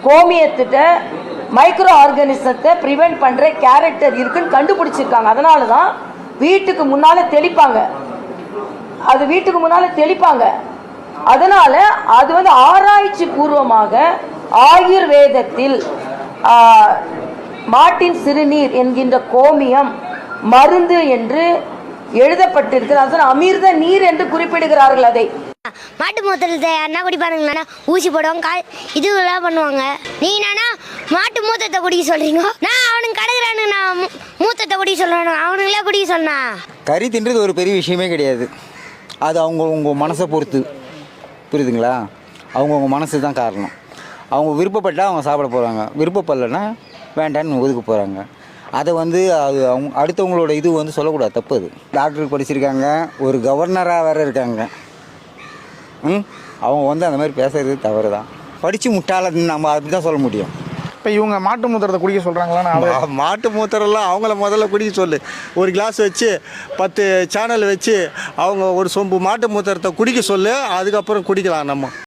கோமியத்திட்ட micro ஆர்கானிசத்தை prevent பண்ணுற character இருக்குன்னு கண்டுபிடிச்சிருக்காங்க. அதனால தான் வீட்டுக்கு முன்னால் தெளிப்பாங்க. அது வீட்டுக்கு முன்னால் தெளிப்பாங்க. அதனால அது வந்து ஆராய்ச்சி பூர்வமாக ஆயுர்வேதத்தில் மாட்டின் சிறுநீர் என்கின்ற கோமியம் மருந்து என்று எழுதப்பட்டிருக்கிறது. அமிர்த நீர் என்று குறிப்பிடுகிறார்கள். அதை மாட்டு மூத்திரத்தை என்ன குடிப்பானுங்கண்ணா, ஊசி போடுவாங்க, இதுவெல்லாம் பண்ணுவாங்க. நீ என்னன்னா மாட்டு மூத்தத்தை குடிக்க சொல்றீங்க, நான் அவனுக்கு கடக்குறானு நான் மூத்தத்தை குடிக்க சொல்லணும், அவனுங்களே குடிக்க சொன்னா. கறி தின்றது ஒரு பெரிய விஷயமே கிடையாது. அது அவங்கவுங்க மனசை பொறுத்து, புரியுதுங்களா? அவங்கவுங்க மனசு தான் காரணம். அவங்க விருப்பப்பட்டால் அவங்க சாப்பிட போகிறாங்க, விருப்பப்படலைன்னா வேண்டான்னு ஒதுக்க போகிறாங்க. அதை வந்து அது அவங்க அடுத்தவங்களோட இது வந்து சொல்லக்கூடாது, தப்பு. அது டாக்டருக்கு படிச்சிருக்காங்க, ஒரு கவர்னராக வேறு இருக்காங்க. அவங்க வந்து அந்த மாதிரி பேசுறது தவறு தான். படித்து முட்டாளன்னு நம்ம அப்படி தான் சொல்ல முடியும். இப்போ இவங்க மாட்டு மூத்திரத்தை குடிக்க சொல்கிறாங்களா? மாட்டு மூத்திரம்லாம் அவங்கள முதல்ல குடிக்க சொல்லு. ஒரு கிளாஸ் வச்சு 10 சேனல் வச்சு அவங்க ஒரு சொம்பு மாட்டு மூத்திரத்தை குடிக்க சொல்லு, அதுக்கப்புறம் குடிக்கலாம் நம்ம.